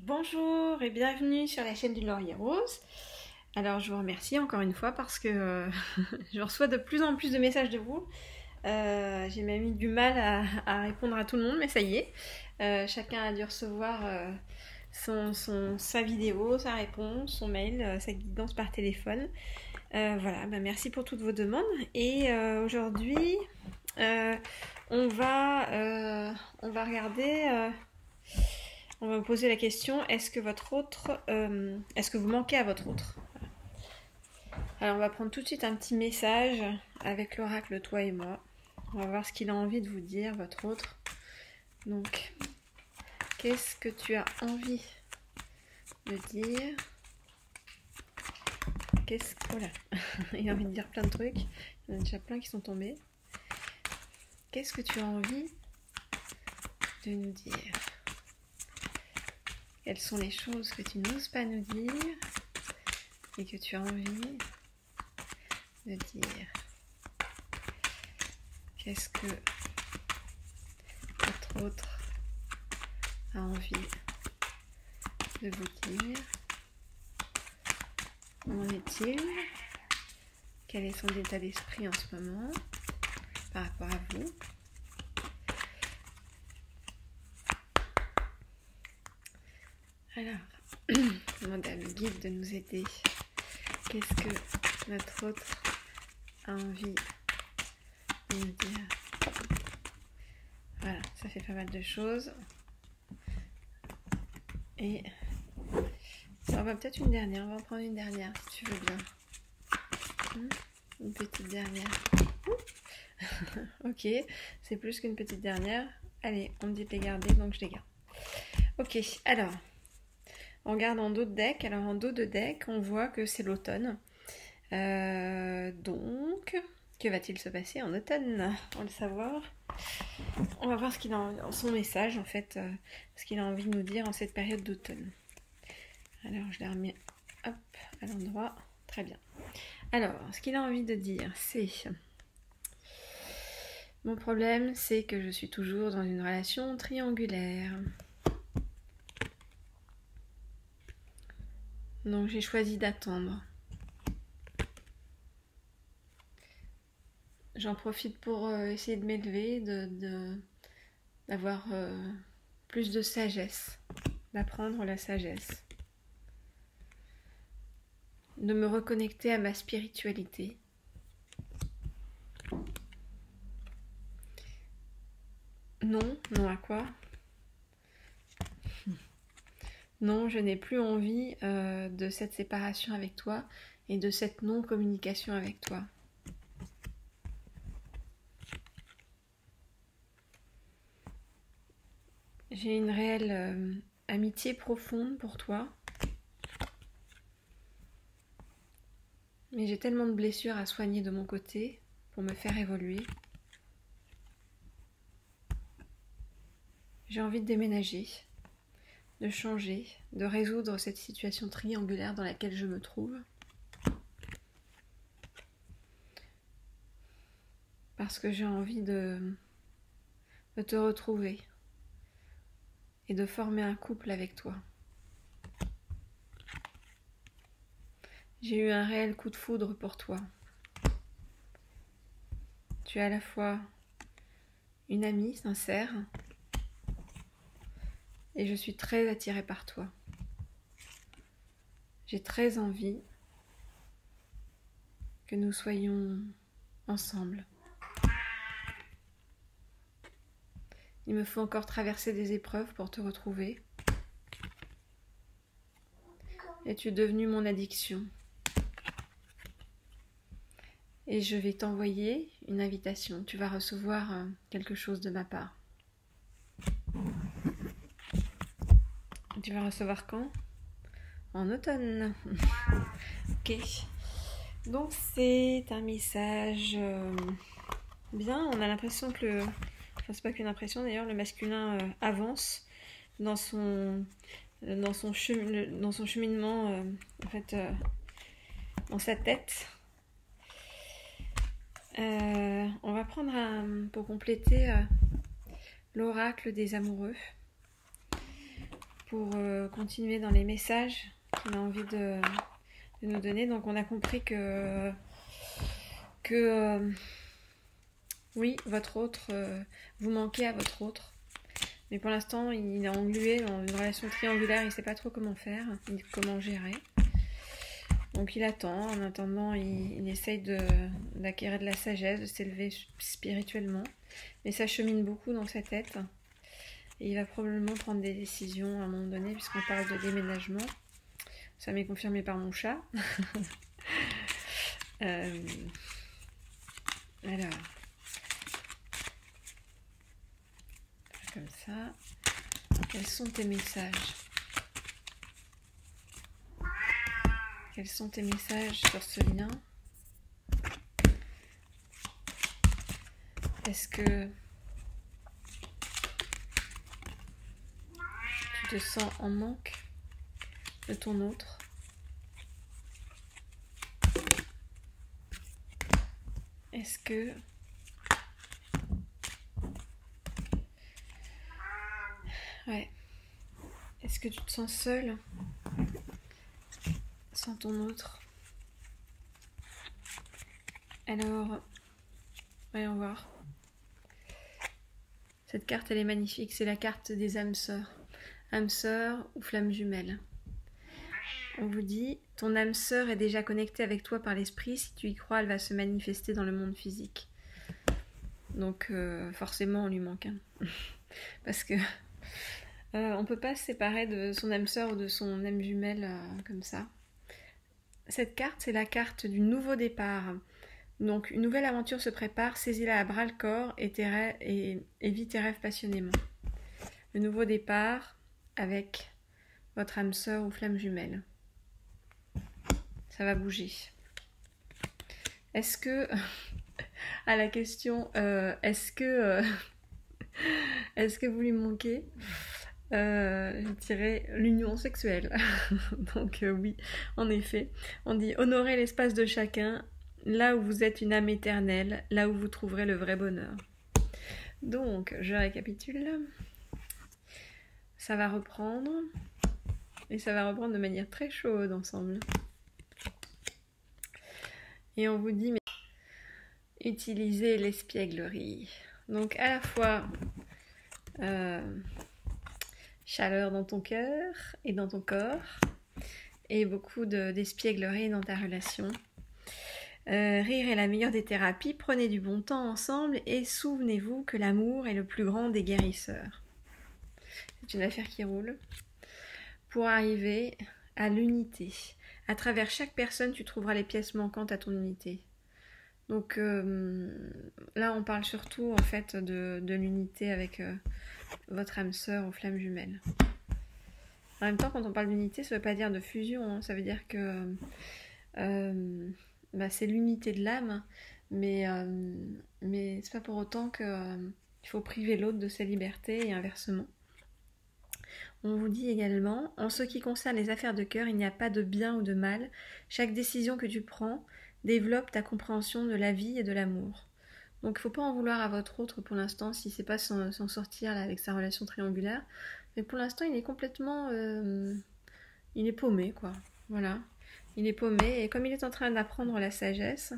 Bonjour et bienvenue sur la chaîne du Laurier Rose. Alors je vous remercie encore une fois parce que je reçois de plus en plus de messages de vous. J'ai même eu du mal à répondre à tout le monde, mais ça y est. Chacun a dû recevoir sa vidéo, sa réponse, son mail, sa guidance par téléphone. Voilà, merci pour toutes vos demandes. Et aujourd'hui, on va regarder... on va vous poser la question, est-ce que vous manquez à votre autre? Alors on va prendre tout de suite un petit message avec l'oracle toi et moi. On va voir ce qu'il a envie de vous dire, votre autre. Donc, qu'est-ce que tu as envie de dire? Oh là, il a envie de dire plein de trucs. Il y en a déjà plein qui sont tombés. Qu'est-ce que tu as envie de nous dire? Quelles sont les choses que tu n'oses pas nous dire et que tu as envie de dire? Qu'est-ce que votre autre a envie de vous dire? Où en est-il? Quel est son état d'esprit en ce moment par rapport à vous? Alors, demande à le guide de nous aider. Qu'est-ce que notre autre a envie de nous dire? Voilà, ça fait pas mal de choses. Et on va peut-être une dernière, on va en prendre une dernière si tu veux bien. Une petite dernière. Ok, c'est plus qu'une petite dernière. Allez, on me dit de les garder, donc je les garde. Ok, alors... on regarde en dos de deck. Alors en dos de deck, on voit que c'est l'automne. Donc, que va-t-il se passer en automne? On va le savoir. On va voir ce qu'il a en son message, en fait, ce qu'il a envie de nous dire en cette période d'automne. Alors, je l'ai remis hop, à l'endroit. Très bien. Alors, ce qu'il a envie de dire, c'est... mon problème, c'est que je suis toujours dans une relation triangulaire. Donc j'ai choisi d'attendre. J'en profite pour essayer de m'élever, d'avoir plus de sagesse, d'apprendre la sagesse, de me reconnecter à ma spiritualité. Non, non à quoi? Non, je n'ai plus envie de cette séparation avec toi et de cette non-communication avec toi. J'ai une réelle amitié profonde pour toi. Mais j'ai tellement de blessures à soigner de mon côté pour me faire évoluer. J'ai envie de déménager, de changer, de résoudre cette situation triangulaire dans laquelle je me trouve. Parce que j'ai envie de te retrouver et de former un couple avec toi. J'ai eu un réel coup de foudre pour toi. Tu es à la fois une amie sincère et je suis très attirée par toi. J'ai très envie que nous soyons ensemble. Il me faut encore traverser des épreuves pour te retrouver. Et tu es devenu mon addiction. Et je vais t'envoyer une invitation. Tu vas recevoir quelque chose de ma part. Tu vas recevoir quand? En automne. Ok. Donc c'est un message bien. On a l'impression que enfin c'est pas qu'une impression d'ailleurs, le masculin avance dans son cheminement en fait dans sa tête. On va prendre pour compléter l'oracle des amoureux pour continuer dans les messages qu'il a envie de nous donner. Donc on a compris que oui, votre autre, vous manquez à votre autre. Mais pour l'instant, il est englué dans une relation triangulaire, il ne sait pas trop comment faire, ni comment gérer. Donc il attend, en attendant, il essaye d'acquérir de la sagesse, de s'élever spirituellement. Mais ça chemine beaucoup dans sa tête. Et il va probablement prendre des décisions à un moment donné, puisqu'on parle de déménagement. Ça m'est confirmé par mon chat. Alors, comme ça. Quels sont tes messages? Quels sont tes messages sur ce lien? Est-ce que tu te sens en manque de ton autre? Est-ce que est-ce que tu te sens seule sans ton autre? Alors, voyons voir. Cette carte, elle est magnifique. C'est la carte des âmes sœurs. Âmes sœurs ou flammes jumelles. On vous dit, ton âme sœur est déjà connectée avec toi par l'esprit. Si tu y crois, elle va se manifester dans le monde physique. Donc, forcément, on lui manque un. Parce que on peut pas se séparer de son âme sœur ou de son âme jumelle comme ça. Cette carte, c'est la carte du nouveau départ. Donc, une nouvelle aventure se prépare, saisis-la à bras-le-corps et vis tes rêves passionnément. Le nouveau départ avec votre âme sœur ou flamme jumelle. Ça va bouger. Est-ce que, à la question, est-ce que vous lui manquez? Je dirais l'union sexuelle. Donc oui, en effet, on dit honorer l'espace de chacun, là où vous êtes une âme éternelle, là où vous trouverez le vrai bonheur. Donc, je récapitule. Ça va reprendre, et ça va reprendre de manière très chaude ensemble. Et on vous dit, mais utilisez l'espièglerie. Donc à la fois chaleur dans ton cœur et dans ton corps, et beaucoup d'espièglerie dans ta relation. Rire est la meilleure des thérapies, prenez du bon temps ensemble et souvenez-vous que l'amour est le plus grand des guérisseurs. C'est une affaire qui roule. Pour arriver à l'unité, à travers chaque personne, tu trouveras les pièces manquantes à ton unité. Donc là, on parle surtout en fait de l'unité avec votre âme sœur ou flamme jumelle. En même temps, quand on parle d'unité, ça ne veut pas dire de fusion, hein. Ça veut dire que c'est l'unité de l'âme, mais c'est pas pour autant qu'il faut priver l'autre de ses libertés et inversement. On vous dit également, en ce qui concerne les affaires de cœur, il n'y a pas de bien ou de mal. Chaque décision que tu prends développe ta compréhension de la vie et de l'amour. Donc il ne faut pas en vouloir à votre autre pour l'instant, si c'est pas s'en sortir là, avec sa relation triangulaire. Mais pour l'instant, il est complètement... il est paumé, quoi. Voilà. Il est paumé, et comme il est en train d'apprendre la sagesse,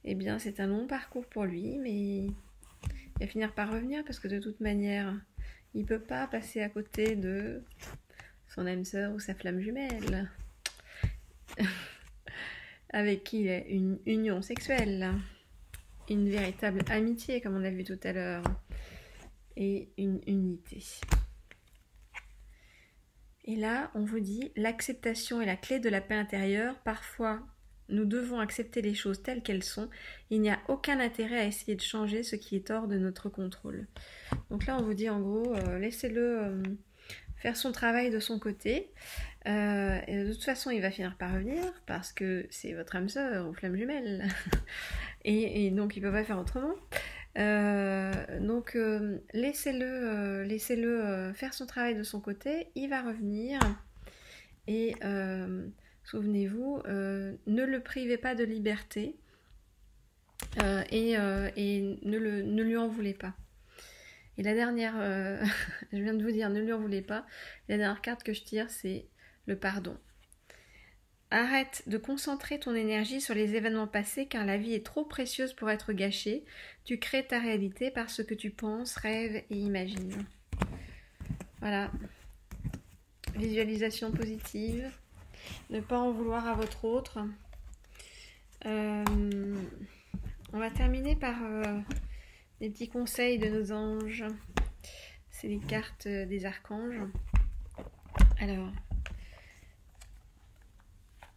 eh bien c'est un long parcours pour lui, mais il va finir par revenir, parce que de toute manière, il ne peut pas passer à côté de son âme sœur ou sa flamme jumelle, avec qui il a une union sexuelle, une véritable amitié, comme on l'a vu tout à l'heure, et une unité. Et là, on vous dit, l'acceptation est la clé de la paix intérieure. Parfois, nous devons accepter les choses telles qu'elles sont. Il n'y a aucun intérêt à essayer de changer ce qui est hors de notre contrôle. Donc là, on vous dit en gros, laissez-le faire son travail de son côté. Et de toute façon, il va finir par revenir parce que c'est votre âme sœur ou flamme jumelle. et donc, il ne peut pas faire autrement. Donc laissez-le faire son travail de son côté, il va revenir et souvenez-vous, ne le privez pas de liberté et ne lui en voulez pas. Et la dernière, je viens de vous dire, ne lui en voulez pas. La dernière carte que je tire, c'est le pardon. Arrête de concentrer ton énergie sur les événements passés car la vie est trop précieuse pour être gâchée. Tu crées ta réalité par ce que tu penses, rêves et imagines. Voilà. Visualisation positive. Ne pas en vouloir à votre autre. On va terminer par des petits conseils de nos anges. C'est les cartes des archanges. Alors,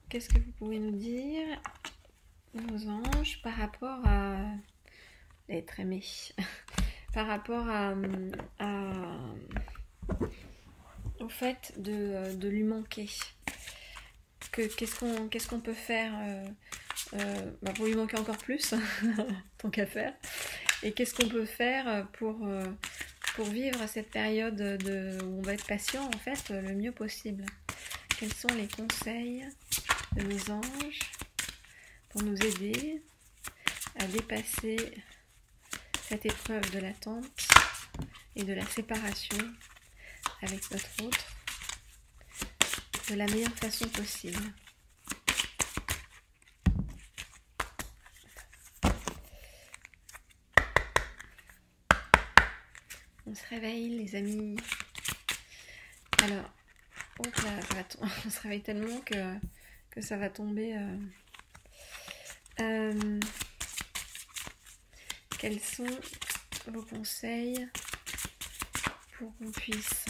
qu'est-ce que vous pouvez nous dire, nos anges, par rapport à être aimé, par rapport au fait de lui manquer. Qu'est-ce qu'on peut faire pour lui manquer encore plus, tant qu'à faire. Et qu'est-ce qu'on peut faire pour vivre cette période où on va être patient, en fait, le mieux possible. Quels sont les conseils de nos anges pour nous aider à dépasser cette épreuve de l'attente et de la séparation avec notre autre de la meilleure façon possible. On se réveille, les amis. Alors, hop là, on se réveille tellement que ça va tomber. Quels sont vos conseils pour qu'on puisse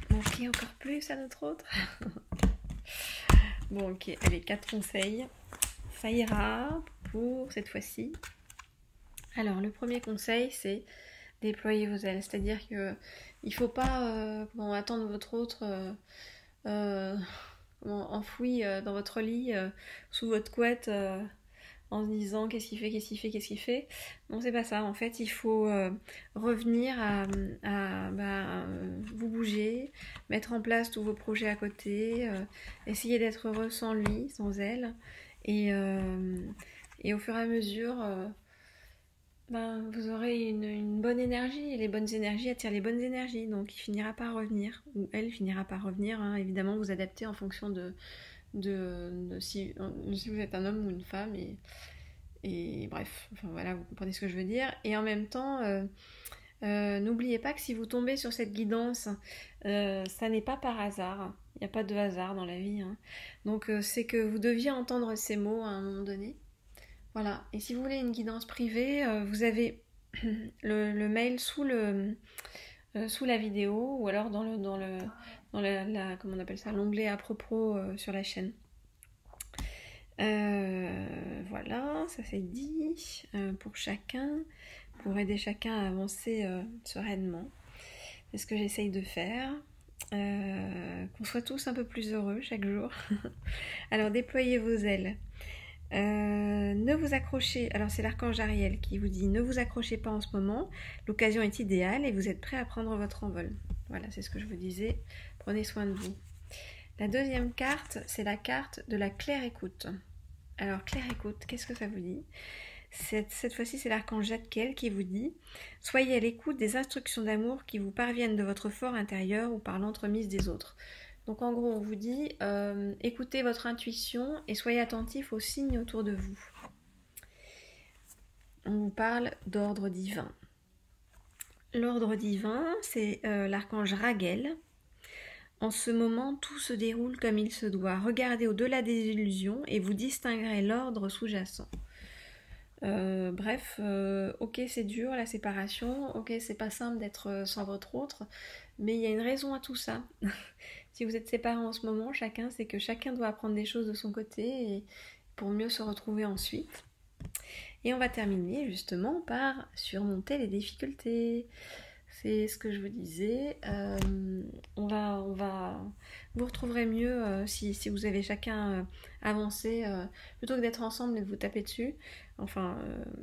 manquer encore plus à notre autre? Bon, ok, allez, 4 conseils. Ça ira pour cette fois-ci. Alors, le premier conseil, c'est déployer vos ailes. C'est-à-dire que il ne faut pas attendre votre autre enfoui dans votre lit, sous votre couette, en se disant qu'est-ce qu'il fait. Non, c'est pas ça. En fait, il faut revenir à vous bouger, mettre en place tous vos projets à côté, essayer d'être heureux sans lui, sans elle. Et au fur et à mesure, vous aurez une bonne énergie. Et les bonnes énergies attirent les bonnes énergies. Donc, il finira par revenir. Ou elle finira par revenir. Hein. Évidemment, vous adaptez en fonction de si vous êtes un homme ou une femme. Et bref, enfin voilà, vous comprenez ce que je veux dire. Et en même temps, n'oubliez pas que si vous tombez sur cette guidance, ça n'est pas par hasard. Il n'y a pas de hasard dans la vie. Hein. Donc, c'est que vous deviez entendre ces mots à un moment donné. Voilà. Et si vous voulez une guidance privée, vous avez le mail sous la vidéo ou alors dans comment on appelle ça, l'onglet à propos sur la chaîne. Voilà, ça c'est dit pour chacun, pour aider chacun à avancer sereinement. C'est ce que j'essaye de faire. Qu'on soit tous un peu plus heureux chaque jour. Alors déployez vos ailes. Ne vous accrochez, alors c'est l'archange Ariel qui vous dit ne vous accrochez pas en ce moment, l'occasion est idéale et vous êtes prêt à prendre votre envol. Voilà, c'est ce que je vous disais, prenez soin de vous. La deuxième carte, c'est la carte de la claire écoute. Alors claire écoute, qu'est-ce que ça vous dit? Cette fois-ci, c'est l'archange Jadkiel qui vous dit « Soyez à l'écoute des instructions d'amour qui vous parviennent de votre fort intérieur ou par l'entremise des autres. » Donc en gros, on vous dit écoutez votre intuition et soyez attentifs aux signes autour de vous. On vous parle d'ordre divin. L'ordre divin, c'est l'archange Raguel. En ce moment, tout se déroule comme il se doit. Regardez au-delà des illusions et vous distinguerez l'ordre sous-jacent. Ok, c'est dur la séparation, ok, c'est pas simple d'être sans votre autre, mais il y a une raison à tout ça. Si vous êtes séparés en ce moment, c'est que chacun doit apprendre des choses de son côté et pour mieux se retrouver ensuite. Et on va terminer justement par surmonter les difficultés. C'est ce que je vous disais. Vous retrouverez mieux si vous avez chacun avancé, plutôt que d'être ensemble et de vous taper dessus. Enfin,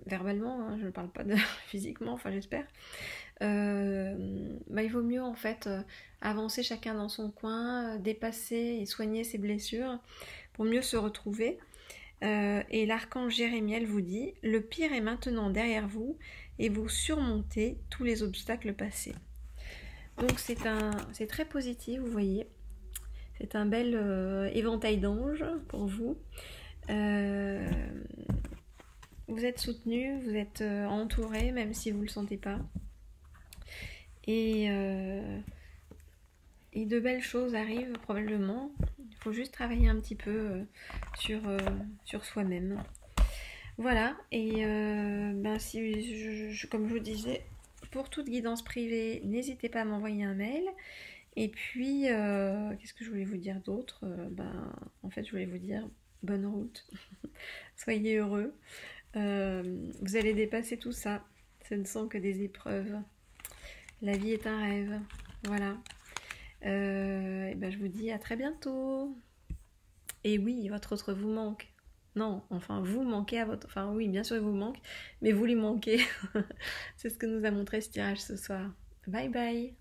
verbalement, hein, je ne parle pas de physiquement, enfin j'espère. Il vaut mieux en fait avancer chacun dans son coin, dépasser et soigner ses blessures pour mieux se retrouver. Et l'archange Jérémiel vous dit: le pire est maintenant derrière vous et vous surmontez tous les obstacles passés. Donc c'est très positif, vous voyez. C'est un bel éventail d'anges pour vous. Vous êtes soutenu, vous êtes entouré, même si vous ne le sentez pas. Et de belles choses arrivent probablement. Il faut juste travailler un petit peu sur soi-même. Voilà, et comme je vous disais, pour toute guidance privée, n'hésitez pas à m'envoyer un mail. Et puis, qu'est-ce que je voulais vous dire d'autre? En fait, je voulais vous dire bonne route. Soyez heureux. Vous allez dépasser tout ça. Ce ne sont que des épreuves. La vie est un rêve. Voilà. Je vous dis à très bientôt. Et oui, votre autre vous manque. Non, enfin, vous manquez à votre... Enfin, oui, bien sûr, il vous manque, mais vous lui manquez. C'est ce que nous a montré ce tirage ce soir. Bye bye.